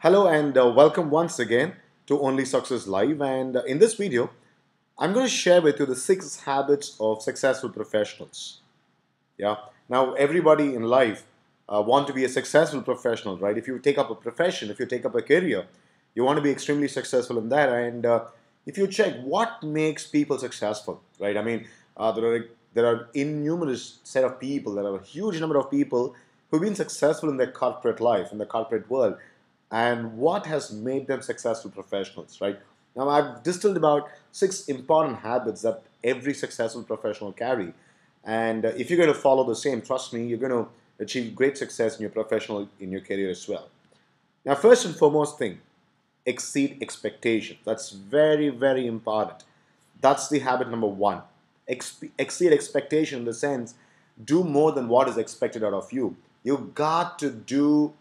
Hello and welcome once again to Only Success Live. And in this video, I'm going to share with you the 6 habits of successful professionals. Yeah. Now, everybody in life want to be a successful professional, right? If you take up a profession, if you take up a career, you want to be extremely successful in that. And if you check what makes people successful, right? There are innumerous set of people. There are a huge number of people who've been successful in their corporate life, in the corporate world, and what has made them successful professionals, right? Now, I've distilled about 6 important habits that every successful professional carry. And if you're going to follow the same, trust me, you're going to achieve great success in your professional, in your career as well. Now, first and foremost thing, exceed expectations. That's very, very important. That's the habit number one. Exceed expectation in the sense, do more than what is expected out of you. You got to do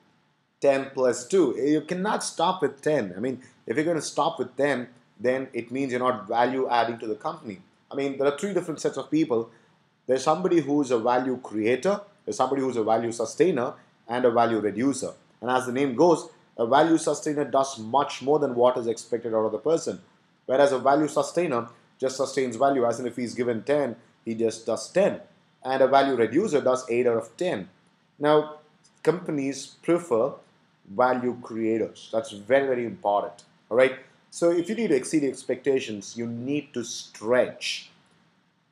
10 plus 2. You cannot stop with 10. If you're going to stop with 10, then it means you're not value adding to the company. There are 3 different sets of people. There's somebody who's a value creator, there's somebody who's a value sustainer, and a value reducer. And as the name goes, a value sustainer does much more than what is expected out of the person. Whereas a value sustainer just sustains value, as in if he's given 10, he just does 10. And a value reducer does 8 out of 10. Now, companies prefer value creators. That's very, very important. All right. So if you need to exceed expectations, you need to stretch.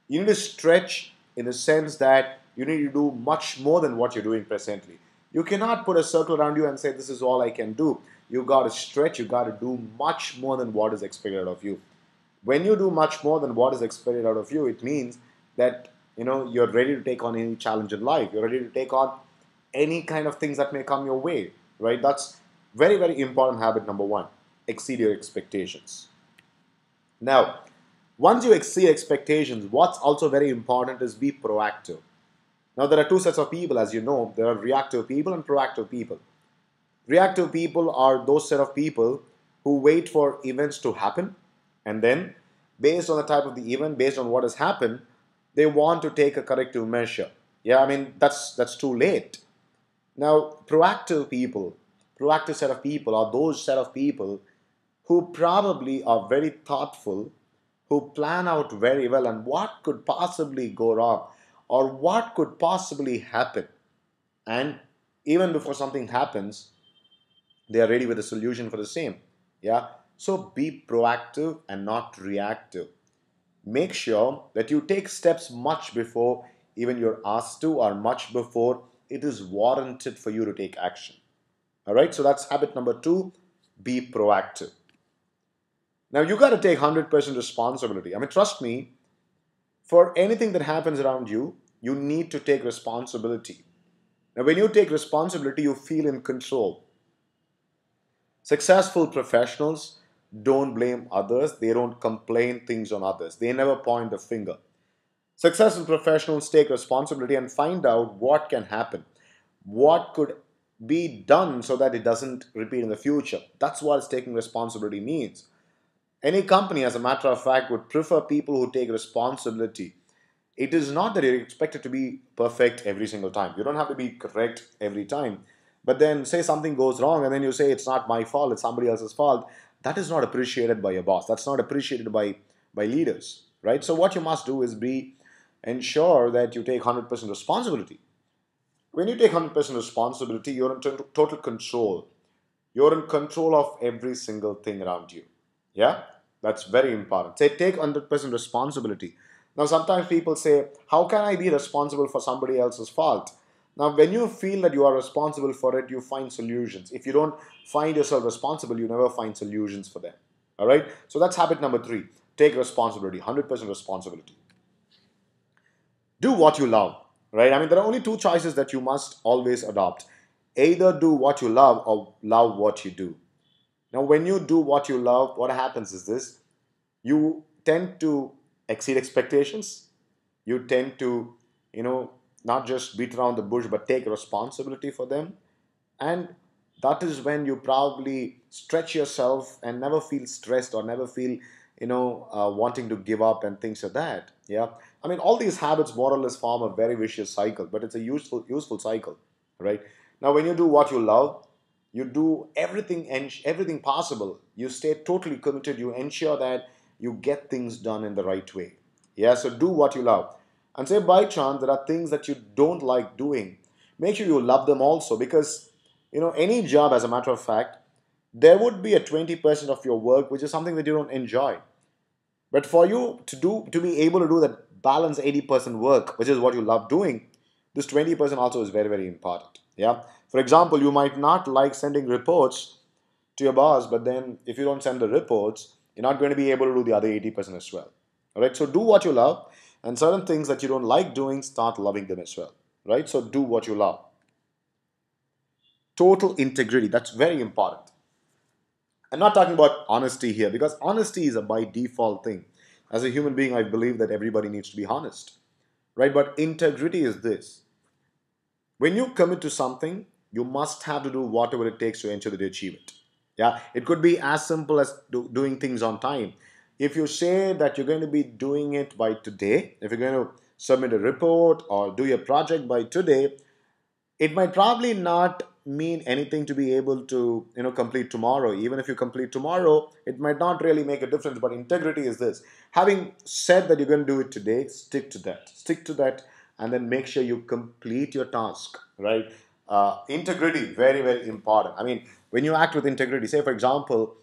You need to stretch in the sense that you need to do much more than what you're doing presently. You cannot put a circle around you and say, this is all I can do. You got to stretch. You got to do much more than what is expected of you. When you do much more than what is expected out of you, it means that you're ready to take on any challenge in life. You're ready to take on any kind of things that may come your way, right? That's very, very important habit number one. Exceed your expectations. Now, once you exceed expectations, what's also very important is be proactive. Now, there are 2 sets of people, as you know. There are reactive people and proactive people. Reactive people are those set of people who wait for events to happen, and then, based on the type of the event, based on what has happened, they want to take a corrective measure. That's too late. Now, proactive set of people are those set of people who probably are very thoughtful, who plan out very well and what could possibly go wrong or what could possibly happen. And even before something happens, they are ready with a solution for the same. Yeah. So be proactive and not reactive. Make sure that you take steps much before even you're asked to, or much before it is warranted for you to take action. All right, so that's habit number 2, be proactive. Now, you got to take 100% responsibility. Trust me, for anything that happens around you, you need to take responsibility. Now, when you take responsibility, you feel in control. Successful professionals don't blame others, they don't complain things on others, they never point the finger. Successful professionals take responsibility and find out what can happen, what could be done so that it doesn't repeat in the future. That's what taking responsibility means. Any company, as a matter of fact, would prefer people who take responsibility. It is not that you're expected to be perfect every single time. You don't have to be correct every time. But then, say something goes wrong and then you say, it's not my fault, it's somebody else's fault. That is not appreciated by your boss. That's not appreciated by leaders, right? So what you must do is ensure that you take 100% responsibility. When you take 100% responsibility, you're in total control. You're in control of every single thing around you. Yeah? That's very important. Say, take 100% responsibility. Now, sometimes people say, how can I be responsible for somebody else's fault? Now, when you feel that you are responsible for it, you find solutions. If you don't find yourself responsible, you never find solutions for them. All right? So that's habit number 3. Take responsibility, 100% responsibility. Do what you love, right? There are only 2 choices that you must always adopt. Either do what you love or love what you do. Now, when you do what you love, what happens is this. You tend to exceed expectations. You tend to, not just beat around the bush, but take responsibility for them. And that is when you probably stretch yourself and never feel stressed or never feel, wanting to give up and things like that. Yeah. All these habits more or less form a very vicious cycle, but it's a useful cycle, right? Now, when you do what you love, You do everything and everything possible. You stay totally committed. You ensure that you get things done in the right way. Yeah, so do what you love. And say by chance there are things that you don't like doing, make sure you love them also, because any job, as a matter of fact, there would be a 20% of your work which is something that you don't enjoy. But for you to be able to do that balance 80% work, which is what you love doing, this 20% also is very, very important. Yeah. For example, you might not like sending reports to your boss, but then if you don't send the reports, you're not going to be able to do the other 80% as well. All right. So do what you love, and certain things that you don't like doing, start loving them as well. Right. So do what you love. Total integrity. That's very important. I'm not talking about honesty here, because honesty is a by default thing. As a human being, I believe that everybody needs to be honest, right? But integrity is this: when you commit to something, you must have to do whatever it takes to ensure that you achieve it. Yeah, it could be as simple as doing things on time. If you say that you're going to be doing it by today, if you're going to submit a report or do your project by today, it might probably not mean anything to be able to complete tomorrow. Even if you complete tomorrow, it might not really make a difference. But integrity is this: having said that you're going to do it today, stick to that, and then make sure you complete your task, right? Integrity, very, very important. I mean, when you act with integrity, say for example,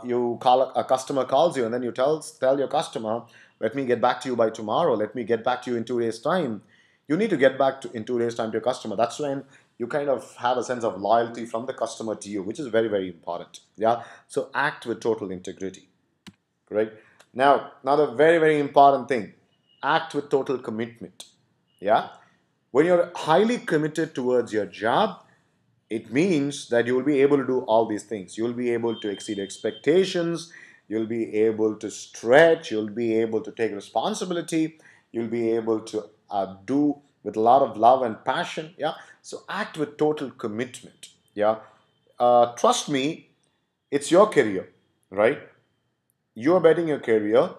you call a customer calls you, and then you tell your customer, let me get back to you by tomorrow, let me get back to you in 2 days time. You need to get back in 2 days time to your customer. That's when you kind of have a sense of loyalty from the customer to you, which is very, very important. Yeah, so act with total integrity. Right. Now, another very, very important thing: act with total commitment. Yeah, when you're highly committed towards your job, it means that you will be able to do all these things. You'll be able to exceed expectations. You'll be able to stretch. You'll be able to take responsibility. You'll be able to do with a lot of love and passion. Yeah. So act with total commitment. Yeah. Trust me, it's your career, right? You're betting your career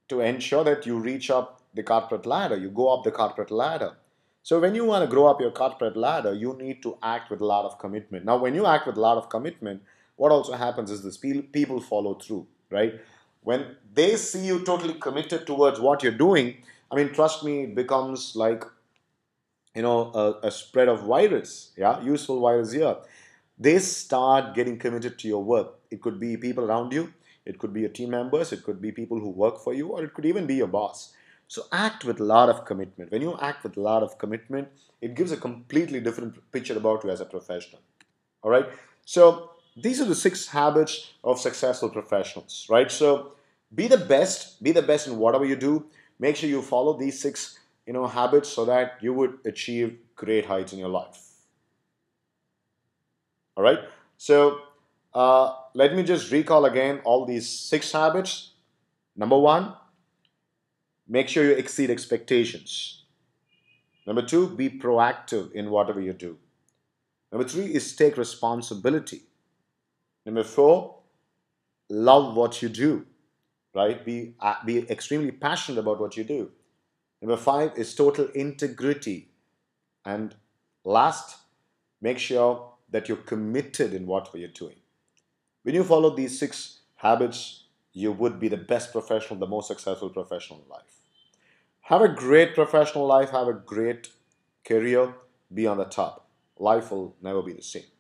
to ensure that you reach up the corporate ladder, you go up the corporate ladder. So when you want to grow up your corporate ladder, you need to act with a lot of commitment. Now, when you act with a lot of commitment, what also happens is this: people follow through, right? When they see you totally committed towards what you're doing, I mean, trust me, it becomes like a spread of virus. Yeah, useful virus here. They start getting committed to your work. It could be people around you, it could be your team members, it could be people who work for you, or it could even be your boss. So act with a lot of commitment. When you act with a lot of commitment, it gives a completely different picture about you as a professional. All right. So these are the 6 habits of successful professionals, right? So be the best in whatever you do. Make sure you follow these 6 habits so that you would achieve great heights in your life. All right. So let me just recall again all these 6 habits. Number 1, make sure you exceed expectations. Number 2, be proactive in whatever you do. Number 3 is take responsibility. Number 4, love what you do, right? Be extremely passionate about what you do. Number 5 is total integrity. And last, make sure that you're committed in what you're doing. When you follow these 6 habits, you would be the best professional, the most successful professional in life. Have a great professional life, have a great career, be on the top. Life will never be the same.